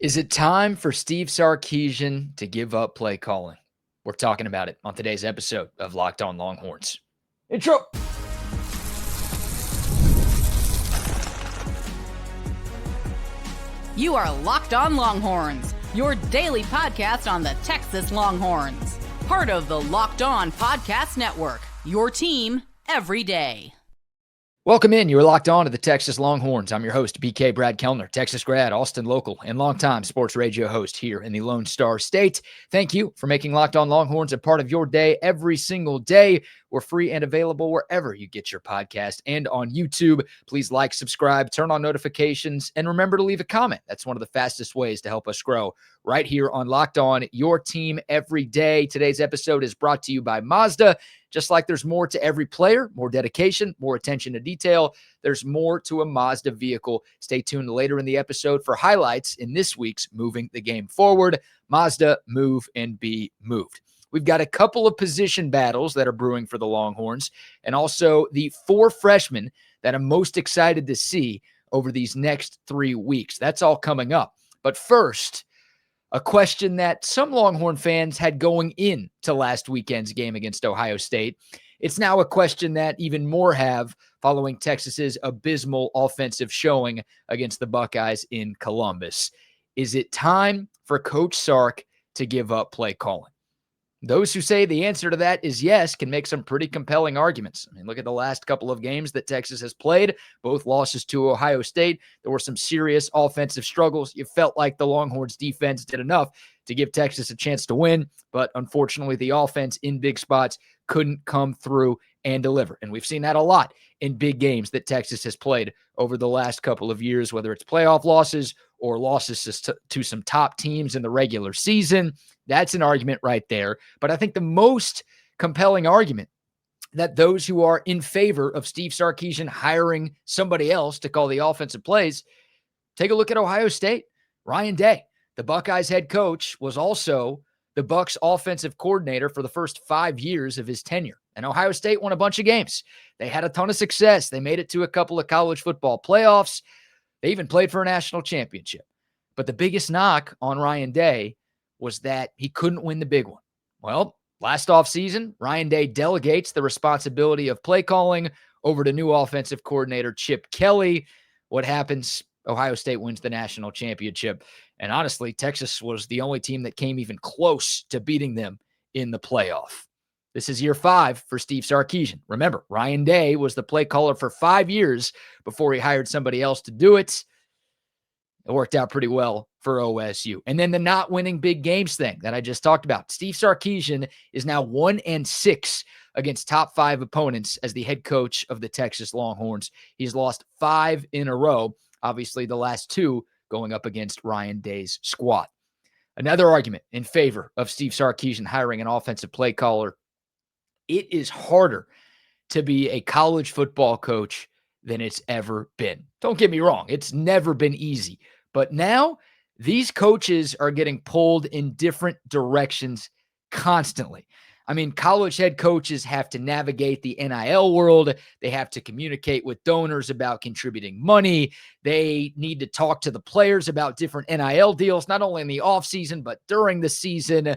Is it time for Steve Sarkisian to give up play calling? We're talking about it on today's episode of Locked On Longhorns. Intro. You are Locked On Longhorns, your daily podcast on the Texas Longhorns. Part of the Locked On Podcast Network, your team every day. Welcome in. You're locked on to the Texas Longhorns. I'm your host, BK Brad Kellner, Texas grad, Austin local, and longtime sports radio host here in the Lone Star State. Thank you for making Locked On Longhorns a part of your day every single day. We're free and available wherever you get your podcast and on YouTube. Please like, subscribe, turn on notifications, and remember to leave a comment. That's one of the fastest ways to help us grow right here on Locked On, your team every day. Today's episode is brought to you by Mazda. Just like there's more to every player, more dedication, more attention to detail, there's more to a Mazda vehicle. Stay tuned later in the episode for highlights in this week's Moving the Game Forward. Mazda, move and be moved. We've got a couple of position battles that are brewing for the Longhorns, and also the 4 freshmen that I'm most excited to see over these next 3 weeks. That's all coming up. But first, a question that some Longhorn fans had going into last weekend's game against Ohio State. It's now a question that even more have following Texas's abysmal offensive showing against the Buckeyes in Columbus. Is it time for Coach Sark to give up play calling? Those who say the answer to that is yes can make some pretty compelling arguments. I mean, look at the last couple of games that Texas has played, both losses to Ohio State. There were some serious offensive struggles. You felt like the Longhorns defense did enough to give Texas a chance to win, but unfortunately the offense in big spots couldn't come through and deliver. And we've seen that a lot in big games that Texas has played over the last couple of years, whether it's playoff losses or losses to some top teams in the regular season. That's an argument right there. But I think the most compelling argument that those who are in favor of Steve Sarkisian hiring somebody else to call the offensive plays, take a look at Ohio State. Ryan Day, the Buckeyes head coach, was also the Bucs offensive coordinator for the first 5 years of his tenure. And Ohio State won a bunch of games. They had a ton of success. They made it to a couple of college football playoffs. They even played for a national championship. But the biggest knock on Ryan Day was that he couldn't win the big one. Well, last offseason, Ryan Day delegates the responsibility of play calling over to new offensive coordinator Chip Kelly. What happens? Ohio State wins the national championship. And honestly, Texas was the only team that came even close to beating them in the playoff. This is year 5 for Steve Sarkisian. Remember, Ryan Day was the play caller for 5 years before he hired somebody else to do it. It worked out pretty well for OSU. And then the not winning big games thing that I just talked about. Steve Sarkisian is now 1-6 against top 5 opponents as the head coach of the Texas Longhorns. He's lost 5 in a row. Obviously, the last 2 going up against Ryan Day's squad. Another argument in favor of Steve Sarkisian hiring an offensive play caller. It is harder to be a college football coach than it's ever been. Don't get me wrong. It's never been easy. But now these coaches are getting pulled in different directions constantly. I mean, college head coaches have to navigate the NIL world. They have to communicate with donors about contributing money. They need to talk to the players about different NIL deals, not only in the offseason, but during the season.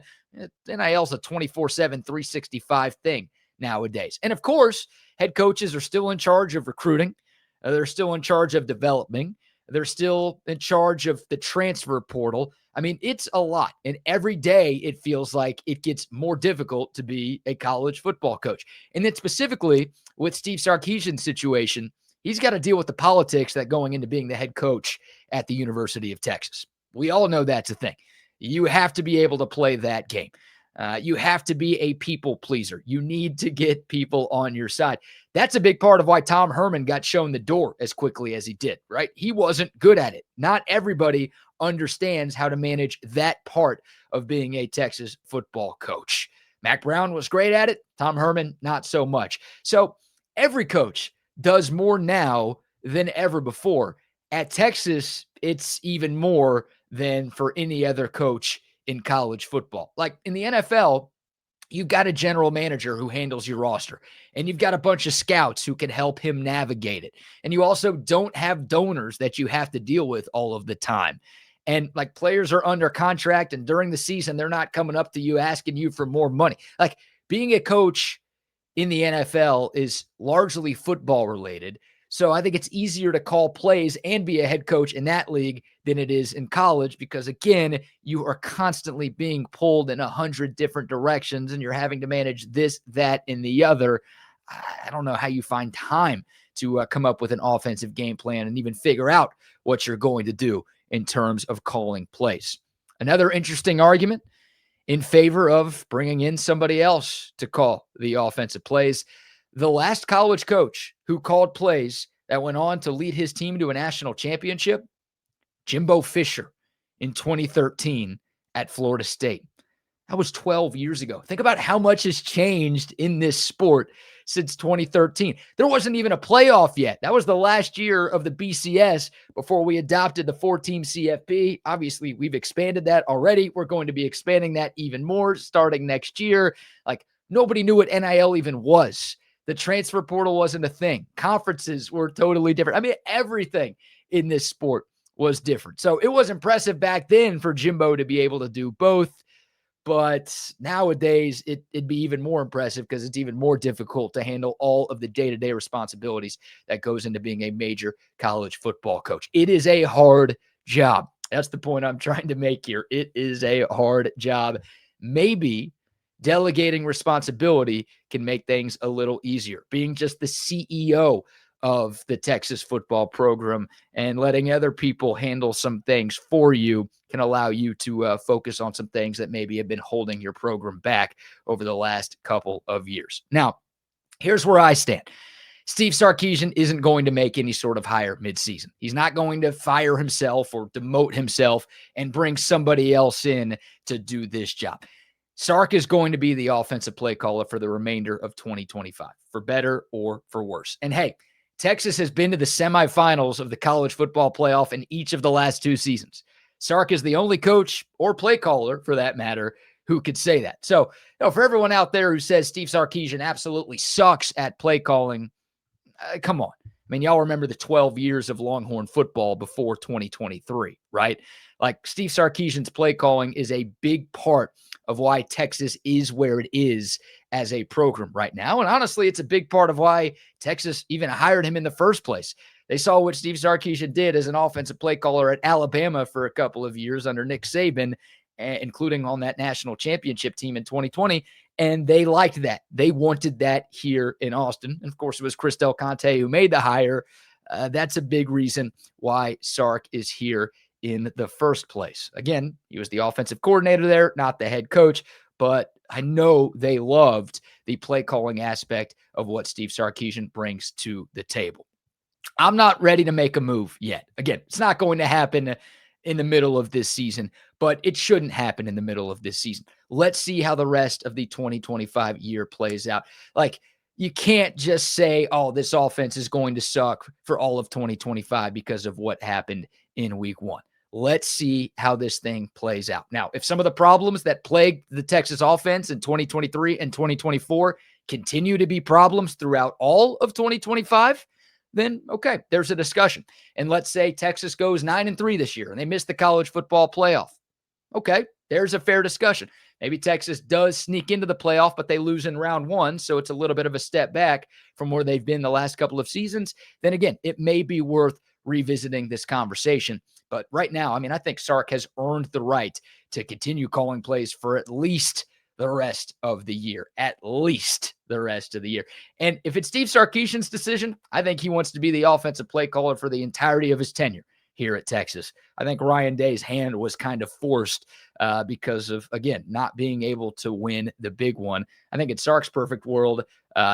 NIL is a 24/7, 365 thing nowadays. And of course, head coaches are still in charge of recruiting. They're still in charge of developing. They're still in charge of the transfer portal. I mean, it's a lot. And every day it feels like it gets more difficult to be a college football coach. And then specifically with Steve Sarkisian's situation, he's got to deal with the politics that going into being the head coach at the University of Texas. We all know that's a thing. You have to be able to play that game. You have to be a people pleaser. You need to get people on your side. That's a big part of why Tom Herman got shown the door as quickly as he did, right? He wasn't good at it. Not everybody understands how to manage that part of being a Texas football coach. Mac Brown was great at it. Tom Herman, not so much. So every coach does more now than ever before. At Texas, it's even more than for any other coach in college football. Like in the NFL, you've got a general manager who handles your roster, and you've got a bunch of scouts who can help him navigate it. And you also don't have donors that you have to deal with all of the time. And like players are under contract, and during the season, they're not coming up to you asking you for more money. Like being a coach in the NFL is largely football related. So I think it's easier to call plays and be a head coach in that league than it is in college because, again, you are constantly being pulled in 100 different directions and you're having to manage this, that, and the other. I don't know how you find time to come up with an offensive game plan and even figure out what you're going to do in terms of calling plays. Another interesting argument in favor of bringing in somebody else to call the offensive plays. The last college coach who called plays that went on to lead his team to a national championship, Jimbo Fisher in 2013 at Florida State. That was 12 years ago. Think about how much has changed in this sport since 2013. There wasn't even a playoff yet. That was the last year of the BCS before we adopted the 4-team CFP. Obviously, we've expanded that already. We're going to be expanding that even more starting next year. Like, nobody knew what NIL even was. The transfer portal wasn't a thing. Conferences were totally different. I mean, everything in this sport was different. So it was impressive back then for Jimbo to be able to do both. But nowadays, it'd be even more impressive because it's even more difficult to handle all of the day-to-day responsibilities that goes into being a major college football coach. It is a hard job. That's the point I'm trying to make here. It is a hard job. Maybe delegating responsibility can make things a little easier. Being just the CEO of the Texas football program and letting other people handle some things for you can allow you to focus on some things that maybe have been holding your program back over the last couple of years. Now, here's where I stand. Steve Sarkisian isn't going to make any sort of hire midseason. He's not going to fire himself or demote himself and bring somebody else in to do this job. Sark is going to be the offensive play caller for the remainder of 2025, for better or for worse. And hey, Texas has been to the semifinals of the college football playoff in each of the last 2 seasons. Sark is the only coach or play caller, for that matter, who could say that. So, for everyone out there who says Steve Sarkisian absolutely sucks at play calling, come on. I mean, y'all remember the 12 years of Longhorn football before 2023, right? Like, Steve Sarkisian's play calling is a big part of why Texas is where it is as a program right now. And honestly, it's a big part of why Texas even hired him in the first place. They saw what Steve Sarkisian did as an offensive play caller at Alabama for a couple of years under Nick Saban, including on that national championship team in 2020. And they liked that. They wanted that here in Austin. And of course, it was Chris Del Conte who made the hire. That's a big reason why Sark is here in the first place. Again, he was the offensive coordinator there, not the head coach, but I know they loved the play calling aspect of what Steve Sarkisian brings to the table. I'm not ready to make a move yet. Again, it's not going to happen in the middle of this season, but it shouldn't happen in the middle of this season. Let's see how the rest of the 2025 year plays out. Like, you can't just say, oh, this offense is going to suck for all of 2025 because of what happened in week 1. Let's see how this thing plays out. Now, if some of the problems that plagued the Texas offense in 2023 and 2024 continue to be problems throughout all of 2025, then okay, there's a discussion. And let's say Texas goes 9-3 this year and they miss the college football playoff. Okay, there's a fair discussion. Maybe Texas does sneak into the playoff, but they lose in round 1, so it's a little bit of a step back from where they've been the last couple of seasons. Then again, it may be worth revisiting this conversation. But right now, I mean, I think Sark has earned the right to continue calling plays for at least the rest of the year, at least the rest of the year. And if it's Steve Sarkisian's decision, I think he wants to be the offensive play caller for the entirety of his tenure here at Texas. I think Ryan Day's hand was kind of forced because of, again, not being able to win the big one. I think in Sark's perfect world,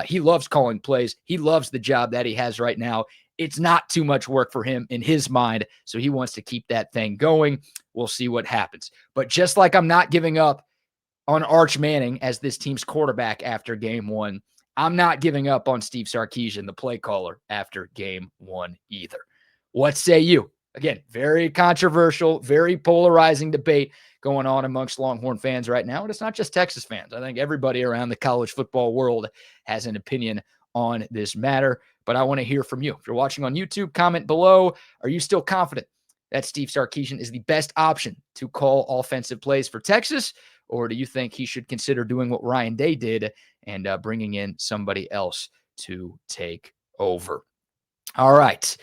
he loves calling plays. He loves the job that he has right now. It's not too much work for him in his mind, so he wants to keep that thing going. We'll see what happens. But just like I'm not giving up on Arch Manning as this team's quarterback after game 1, I'm not giving up on Steve Sarkisian, the play caller, after game 1 either. What say you? Again, very controversial, very polarizing debate going on amongst Longhorn fans right now. And it's not just Texas fans. I think everybody around the college football world has an opinion on this matter. But I want to hear from you. If you're watching on YouTube, comment below. Are you still confident that Steve Sarkisian is the best option to call offensive plays for Texas? Or do you think he should consider doing what Ryan Day did and bringing in somebody else to take over? All right,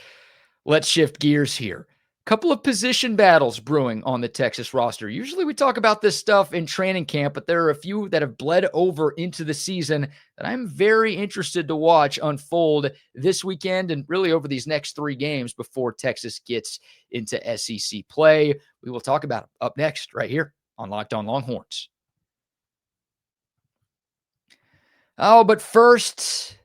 let's shift gears here. Couple of position battles brewing on the Texas roster. Usually we talk about this stuff in training camp, but there are a few that have bled over into the season that I'm very interested to watch unfold this weekend and really over these next 3 games before Texas gets into SEC play. We will talk about them up next right here on Locked On Longhorns. Oh, but first,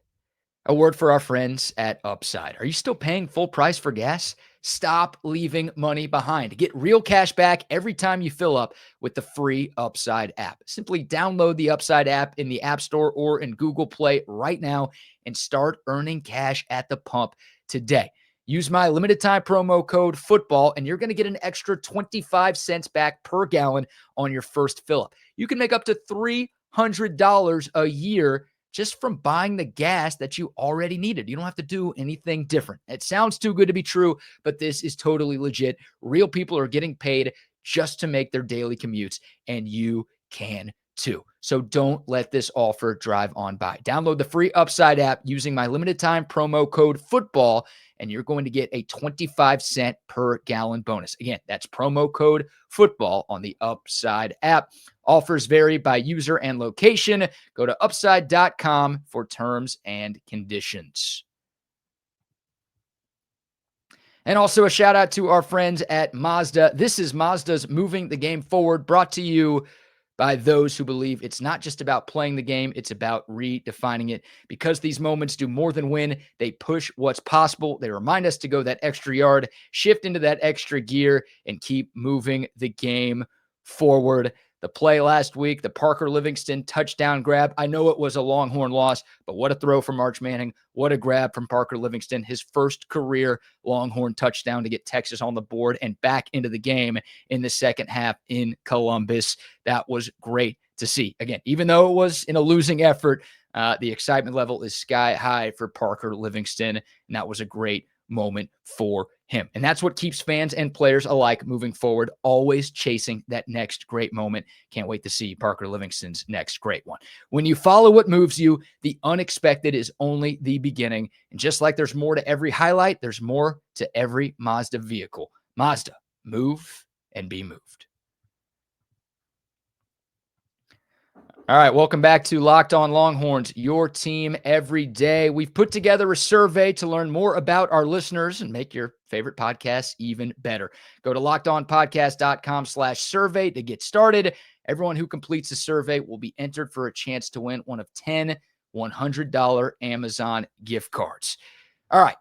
a word for our friends at Upside. Are you still paying full price for gas? Stop leaving money behind. Get real cash back every time you fill up with the free Upside app. Simply download the Upside app in the App Store or in Google Play right now and start earning cash at the pump today. Use my limited time promo code FOOTBALL and you're going to get an extra 25 cents back per gallon on your first fill up. You can make up to $300 a year just from buying the gas that you already needed. You don't have to do anything different. It sounds too good to be true, but this is totally legit. Real people are getting paid just to make their daily commutes, and you can too. So don't let this offer drive on by. Download the free Upside app using my limited time promo code FOOTBALL, and you're going to get a 25 cent per gallon bonus. Again, that's promo code FOOTBALL on the Upside app. Offers vary by user and location. Go to upside.com for terms and conditions. And also a shout out to our friends at Mazda. This is Mazda's Moving the Game Forward, brought to you by those who believe it's not just about playing the game, it's about redefining it. Because these moments do more than win, they push what's possible. They remind us to go that extra yard, shift into that extra gear, and keep moving the game forward. The play last week, the Parker Livingston touchdown grab. I know it was a Longhorn loss, but what a throw from Arch Manning. What a grab from Parker Livingston. His first career Longhorn touchdown to get Texas on the board and back into the game in the second half in Columbus. That was great to see. Again, even though it was in a losing effort, the excitement level is sky high for Parker Livingston, and that was a great moment for him. And that's what keeps fans and players alike moving forward, always chasing that next great moment. Can't wait to see Parker Livingston's next great one. When you follow what moves you, the unexpected is only the beginning. And just like there's more to every highlight, there's more to every Mazda vehicle. Mazda, move and be moved. All right, welcome back to Locked On Longhorns, your team every day. We've put together a survey to learn more about our listeners and make your favorite podcasts even better. Go to lockedonpodcast.com/survey to get started. Everyone who completes the survey will be entered for a chance to win one of 10 $100 Amazon gift cards. All right.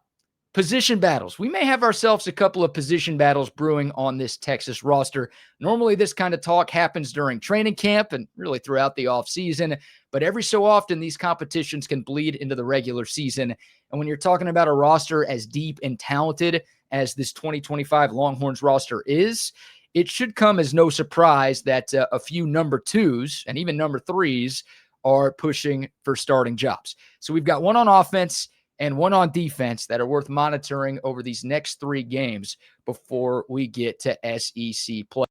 Position battles. We may have ourselves a couple of position battles brewing on this Texas roster. Normally, this kind of talk happens during training camp and really throughout the offseason, but every so often, these competitions can bleed into the regular season. And when you're talking about a roster as deep and talented as this 2025 Longhorns roster is, it should come as no surprise that a few number 2s and even number 3s are pushing for starting jobs. So we've got one on offense and one on defense that are worth monitoring over these next 3 games before we get to SEC play.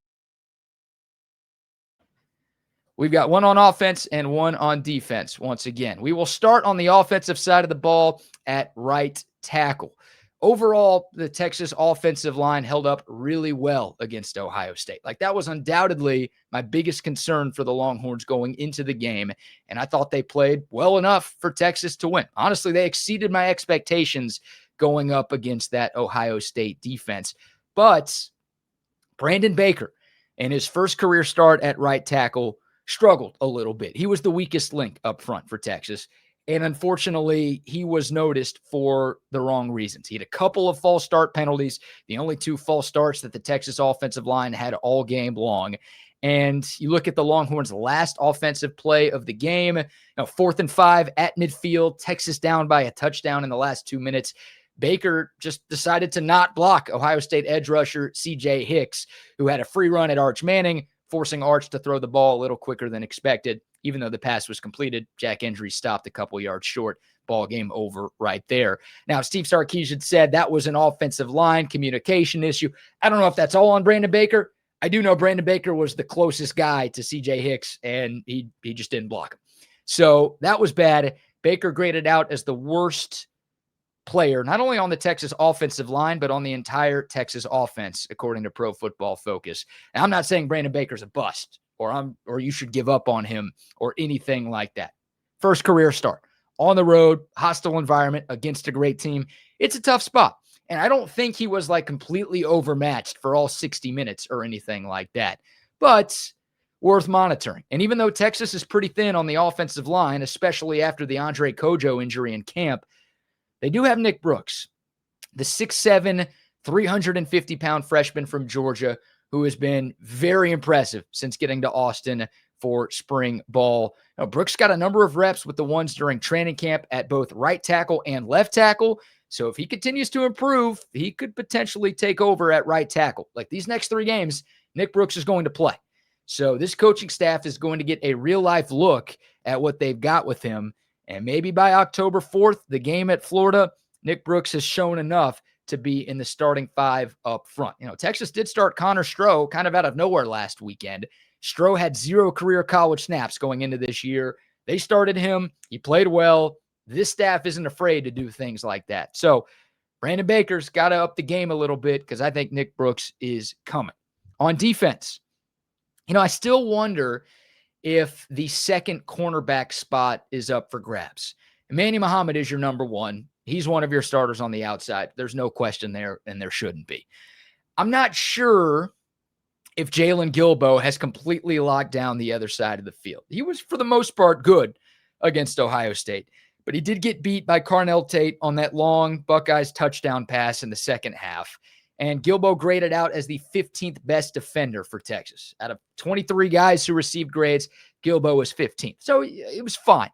We've got one on offense and one on defense once again. We will start on the offensive side of the ball at right tackle. Overall, the Texas offensive line held up really well against Ohio State. Like, that was undoubtedly my biggest concern for the Longhorns going into the game, and I thought they played well enough for Texas to win. Honestly, they exceeded my expectations going up against that Ohio State defense. But Brandon Baker, in his first career start at right tackle, struggled a little bit. He was the weakest link up front for Texas. And unfortunately, he was noticed for the wrong reasons. He had a couple of false start penalties, the only 2 false starts that the Texas offensive line had all game long. And you look at the Longhorns' last offensive play of the game, 4th and 5 at midfield, Texas down by a touchdown in the last 2 minutes. Baker just decided to not block Ohio State edge rusher C.J. Hicks, who had a free run at Arch Manning, forcing Arch to throw the ball a little quicker than expected. Even though the pass was completed, Jack Endry stopped a couple yards short. ball game over right there. Now, Steve Sarkisian said that was an offensive line communication issue. I don't know if that's all on Brandon Baker. I do know Brandon Baker was the closest guy to CJ Hicks, and he just didn't block him. So that was bad. Baker graded out as the worst player, not only on the Texas offensive line, but on the entire Texas offense, according to Pro Football Focus. And I'm not saying Brandon Baker's a bust or you should give up on him or anything like that. First career start on the road, hostile environment against a great team. It's a tough spot. And I don't think he was like completely overmatched for all 60 minutes or anything like that, but worth monitoring. And even though Texas is pretty thin on the offensive line, especially after the Andre Kojo injury in camp, they do have Nick Brooks, the 6'7", 350-pound freshman from Georgia, who has been very impressive since getting to Austin for spring ball. Now, Brooks got a number of reps with the ones during training camp at both right tackle and left tackle. So if he continues to improve, he could potentially take over at right tackle. Like these next 3 games, Nick Brooks is going to play. So this coaching staff is going to get a real-life look at what they've got with him. And maybe by October 4th, the game at Florida, Nick Brooks has shown enough to be in the starting 5 up front. Texas did start Connor Stroh kind of out of nowhere last weekend. Stroh had 0 career college snaps going into this year. They started him. He played well. This staff isn't afraid to do things like that. So Brandon Baker's got to up the game a little bit because I think Nick Brooks is coming. On defense, I still wonder if the second cornerback spot is up for grabs. Manny Muhammad is your number 1. He's one of your starters on the outside. There's no question there, and there shouldn't be. I'm not sure if Jalen Gilbo has completely locked down the other side of the field. He was, for the most part, good against Ohio State, but he did get beat by Carnell Tate on that long Buckeyes touchdown pass in the second half. And Gilbo graded out as the 15th best defender for Texas. Out of 23 guys who received grades, Gilbo was 15th. So it was fine.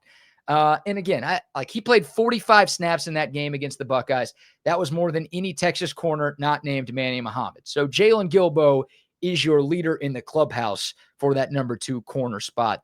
And again, he played 45 snaps in that game against the Buckeyes. That was more than any Texas corner not named Manny Muhammad. So Jalen Gilbo is your leader in the clubhouse for that number 2 corner spot.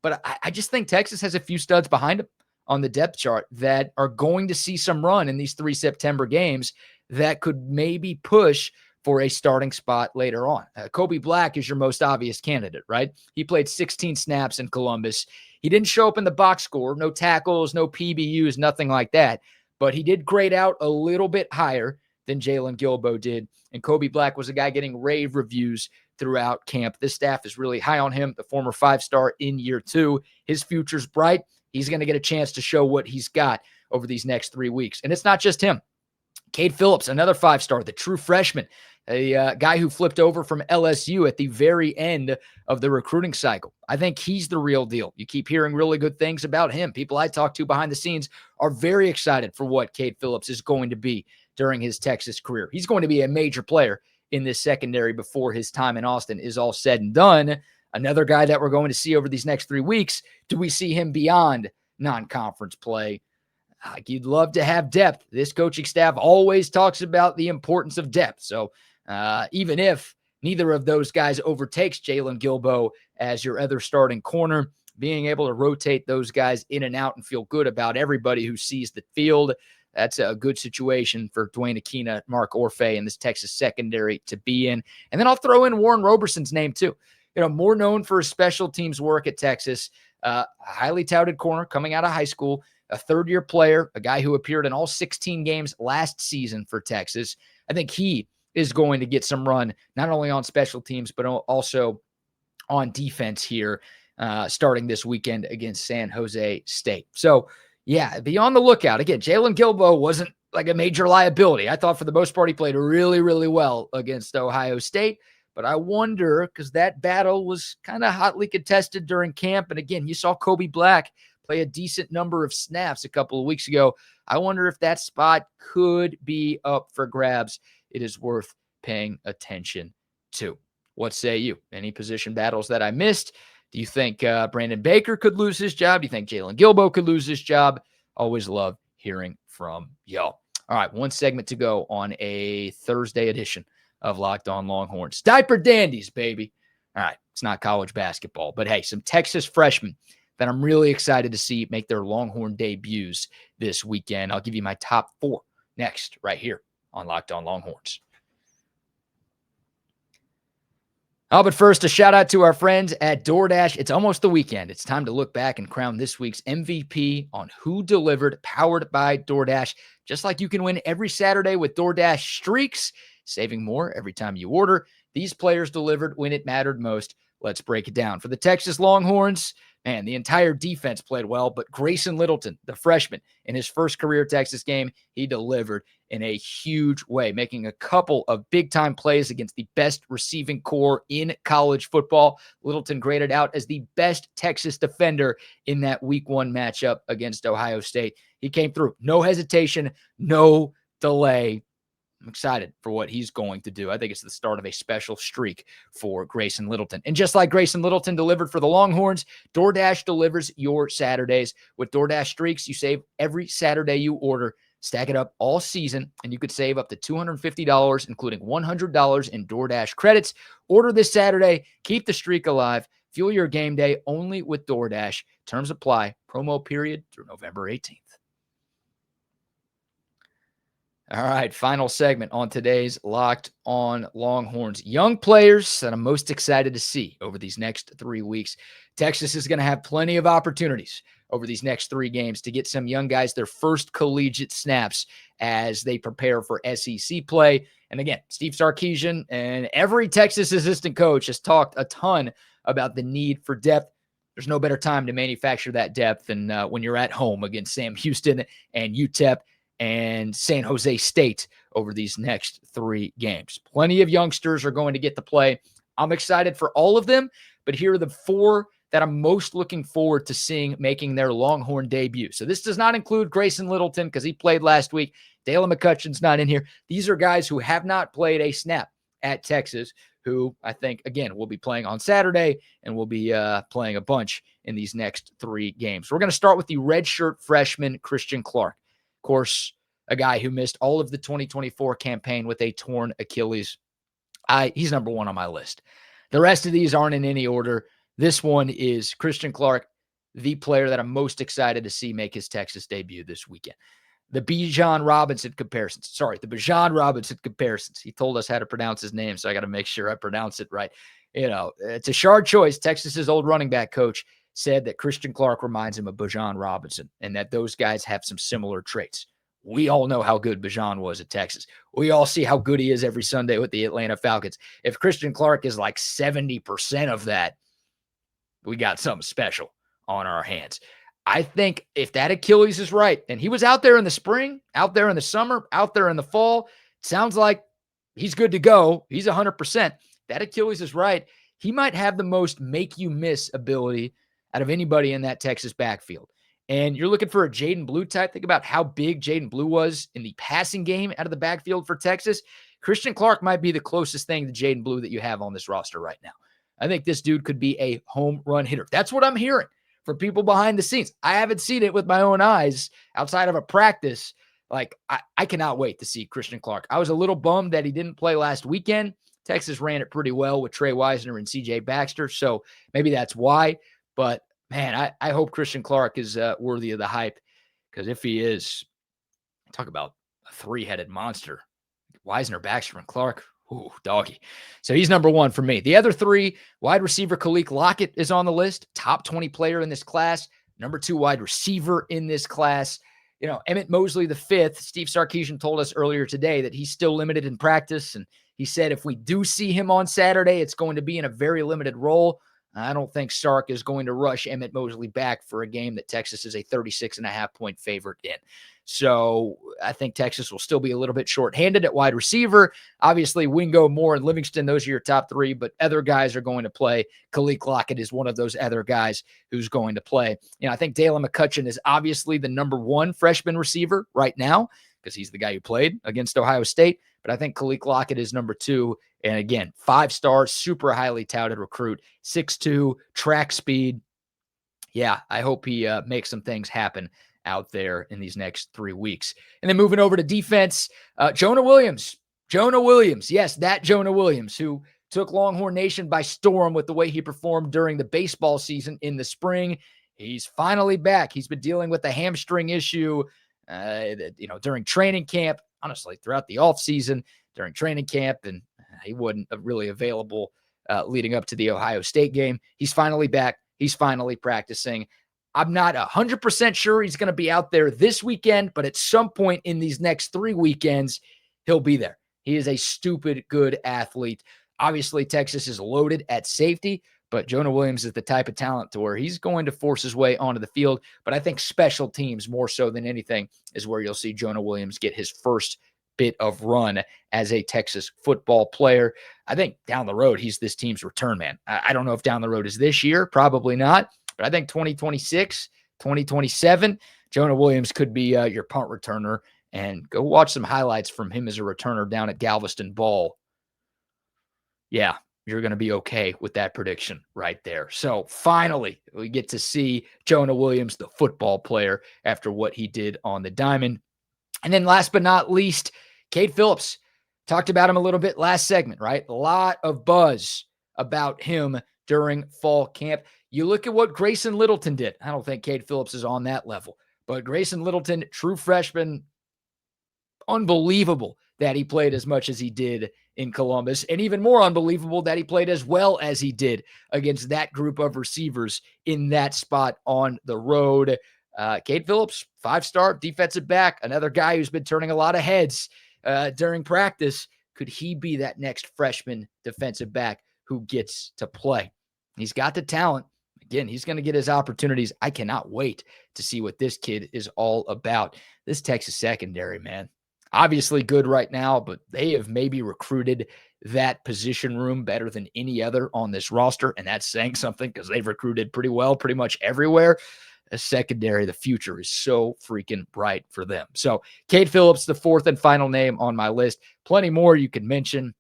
But I just think Texas has a few studs behind him on the depth chart that are going to see some run in these 3 September games that could maybe push for a starting spot later on. Kobe Black is your most obvious candidate, right? He played 16 snaps in Columbus. He didn't show up in the box score, no tackles, no PBUs, nothing like that, but he did grade out a little bit higher than Jalen Gilbo did. And Kobe Black was a guy getting rave reviews throughout camp. This staff is really high on him, the former 5-star in year 2. His future's bright. He's going to get a chance to show what he's got over these next 3 weeks. And it's not just him. Cade Phillips, another 5-star, the true freshman, a guy who flipped over from LSU at the very end of the recruiting cycle. I think he's the real deal. You keep hearing really good things about him. People I talk to behind the scenes are very excited for what Cade Phillips is going to be during his Texas career. He's going to be a major player in this secondary before his time in Austin is all said and done. Another guy that we're going to see over these next 3 weeks. Do we see him beyond non-conference play? You'd love to have depth. This coaching staff always talks about the importance of depth. So even if neither of those guys overtakes Jalen Gilbo as your other starting corner, being able to rotate those guys in and out and feel good about everybody who sees the field, that's a good situation for Dwayne Akina, Mark Orfe, and this Texas secondary to be in. And then I'll throw in Warren Roberson's name too. More known for his special teams work at Texas, a highly touted corner coming out of high school, a third-year player, a guy who appeared in all 16 games last season for Texas. I think he is going to get some run, not only on special teams, but also on defense here, starting this weekend against San Jose State. So, yeah, be on the lookout. Again, Jalen Gilbo wasn't like a major liability. I thought for the most part he played really, really well against Ohio State. But I wonder, because that battle was kind of hotly contested during camp. And again, you saw Kobe Black play a decent number of snaps a couple of weeks ago. I wonder if that spot could be up for grabs. It is worth paying attention to. What say you? Any position battles that I missed? Do you think Brandon Baker could lose his job? Do you think Jalen Gilbo could lose his job? Always love hearing from y'all. All right, one segment to go on a Thursday edition of Locked On Longhorns. Diaper dandies, baby. All right, it's not college basketball, but hey, some Texas freshmen that I'm really excited to see make their Longhorn debuts this weekend. I'll give you my top 4 next right here on Locked On Longhorns. But first, a shout out to our friends at DoorDash. It's almost the weekend. It's time to look back and crown this week's MVP on Who Delivered, powered by DoorDash. Just like you can win every Saturday with DoorDash Streaks, saving more every time you order. These players delivered when it mattered most. Let's break it down. For the Texas Longhorns, man, the entire defense played well, but Grayson Littleton, the freshman, in his first career Texas game, he delivered in a huge way, making a couple of big-time plays against the best receiving core in college football. Littleton graded out as the best Texas defender in that Week 1 matchup against Ohio State. He came through. No hesitation, no delay. I'm excited for what he's going to do. I think it's the start of a special streak for Grayson Littleton. And just like Grayson Littleton delivered for the Longhorns, DoorDash delivers your Saturdays. With DoorDash Streaks, you save every Saturday you order. Stack it up all season, and you could save up to $250, including $100 in DoorDash credits. Order this Saturday. Keep the streak alive. Fuel your game day only with DoorDash. Terms apply. Promo period through November 18th. All right, final segment on today's Locked On Longhorns. Young players that I'm most excited to see over these next 3 weeks. Texas is going to have plenty of opportunities over these next 3 games to get some young guys their first collegiate snaps as they prepare for SEC play. And again, Steve Sarkisian and every Texas assistant coach has talked a ton about the need for depth. There's no better time to manufacture that depth than when you're at home against Sam Houston and UTEP and San Jose State over these next 3 games. Plenty of youngsters are going to get to play. I'm excited for all of them, but here are the 4 that I'm most looking forward to seeing making their Longhorn debut. So this does not include Grayson Littleton because he played last week. Dalen McCutcheon's not in here. These are guys who have not played a snap at Texas, who I think, again, will be playing on Saturday and will be playing a bunch in these next 3 games. We're going to start with the redshirt freshman, Christian Clark. Of course, a guy who missed all of the 2024 campaign with a torn Achilles. He's number 1 on my list. The rest of these aren't in any order. This one is Christian Clark, the player that I'm most excited to see make his Texas debut this weekend. The Bijan Robinson comparisons. The Bijan Robinson comparisons. He told us how to pronounce his name, so I got to make sure I pronounce it right. It's a sharp choice. Texas's old running back coach said that Christian Clark reminds him of Bijan Robinson and that those guys have some similar traits. We all know how good Bijan was at Texas. We all see how good he is every Sunday with the Atlanta Falcons. If Christian Clark is like 70% of that, we got something special on our hands. I think if that Achilles is right, and he was out there in the spring, out there in the summer, out there in the fall, it sounds like he's good to go. He's 100%. That Achilles is right. He might have the most make you miss ability out of anybody in that Texas backfield. And you're looking for a Jaden Blue type. Think about how big Jaden Blue was in the passing game out of the backfield for Texas. Christian Clark might be the closest thing to Jaden Blue that you have on this roster right now. I think this dude could be a home run hitter. That's what I'm hearing from people behind the scenes. I haven't seen it with my own eyes outside of a practice. I cannot wait to see Christian Clark. I was a little bummed that he didn't play last weekend. Texas ran it pretty well with Trey Wisner and CJ Baxter, so maybe that's why. But, man, I hope Christian Clark is worthy of the hype, because if he is, talk about a 3-headed monster. Wisner, Baxter, and Clark. Ooh, doggy. So he's number 1 for me. The other 3, wide receiver Khalil Lockett is on the list. Top 20 player in this class. Number 2 wide receiver in this class. Emmett Mosley the 5th. Steve Sarkisian told us earlier today that he's still limited in practice. And he said if we do see him on Saturday, it's going to be in a very limited role. I don't think Sark is going to rush Emmett Mosley back for a game that Texas is a 36.5-point favorite in. So I think Texas will still be a little bit shorthanded at wide receiver. Obviously, Wingo, Moore, and Livingston, those are your top 3, but other guys are going to play. Khalil Lockett is one of those other guys who's going to play. I think Dalen McCutcheon is obviously the number 1 freshman receiver right now because he's the guy who played against Ohio State. But I think Khalil Lockett is number 2. And again, 5-star, super highly touted recruit, 6'2", track speed. Yeah, I hope he makes some things happen out there in these next 3 weeks. And then moving over to defense, Jonah Williams. Yes, that Jonah Williams, who took Longhorn Nation by storm with the way he performed during the baseball season in the spring. He's finally back. He's been dealing with a hamstring issue, during training camp, honestly, throughout the offseason, during training camp, and he wasn't really available leading up to the Ohio State game. He's finally back. He's finally practicing. I'm not 100% sure he's going to be out there this weekend, but at some point in these next 3 weekends, he'll be there. He is a stupid good athlete. Obviously, Texas is loaded at safety, but Jonah Williams is the type of talent to where he's going to force his way onto the field. But I think special teams, more so than anything, is where you'll see Jonah Williams get his first bit of run as a Texas football player. I think down the road, he's this team's return man. I don't know if down the road is this year, probably not. But I think 2026, 2027, Jonah Williams could be your punt returner. And go watch some highlights from him as a returner down at Galveston Ball. Yeah, you're going to be okay with that prediction right there. So finally, we get to see Jonah Williams, the football player, after what he did on the diamond. And then last but not least, Cade Phillips. Talked about him a little bit last segment, right? A lot of buzz about him during fall camp. You look at what Grayson Littleton did. I don't think Cade Phillips is on that level. But Grayson Littleton, true freshman, unbelievable that he played as much as he did in Columbus, and even more unbelievable that he played as well as he did against that group of receivers in that spot on the road. Cade Phillips, 5-star defensive back, another guy who's been turning a lot of heads during practice. Could he be that next freshman defensive back who gets to play? He's got the talent. Again, he's going to get his opportunities. I cannot wait to see what this kid is all about. This Texas secondary, man, obviously good right now, but they have maybe recruited that position room better than any other on this roster, and that's saying something because they've recruited pretty well pretty much everywhere. A secondary, the future is so freaking bright for them. So Cade Phillips, the fourth and final name on my list. Plenty more you can mention.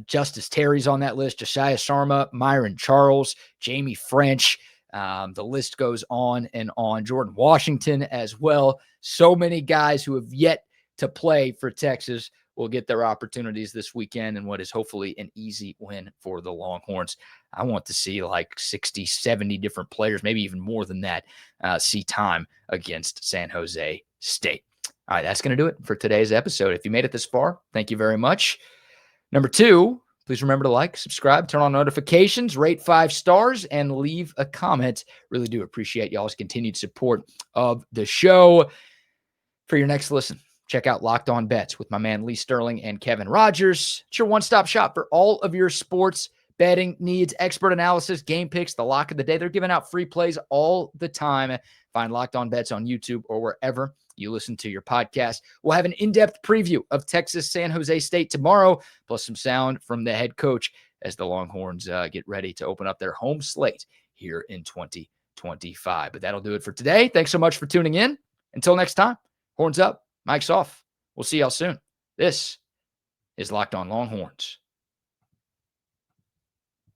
Justice Terry's on that list, Josiah Sarma, Myron Charles, Jamie French. The list goes on and on. Jordan Washington as well. So many guys who have yet to play for Texas will get their opportunities this weekend in what is hopefully an easy win for the Longhorns. I want to see like 60, 70 different players, maybe even more than that, see time against San Jose State. All right, that's going to do it for today's episode. If you made it this far, thank you very much. Number 2, please remember to like, subscribe, turn on notifications, rate 5 stars, and leave a comment. Really do appreciate y'all's continued support of the show. For your next listen, check out Locked On Bets with my man Lee Sterling and Kevin Rogers. It's your one-stop shop for all of your sports betting needs, expert analysis, game picks, the lock of the day. They're giving out free plays all the time. Find Locked On Bets on YouTube or wherever you listen to your podcast. We'll have an in-depth preview of Texas San Jose State tomorrow, plus some sound from the head coach as the Longhorns get ready to open up their home slate here in 2025. But that'll do it for today. Thanks so much for tuning in. Until next time, horns up, mic's off. We'll see y'all soon. This is Locked On Longhorns.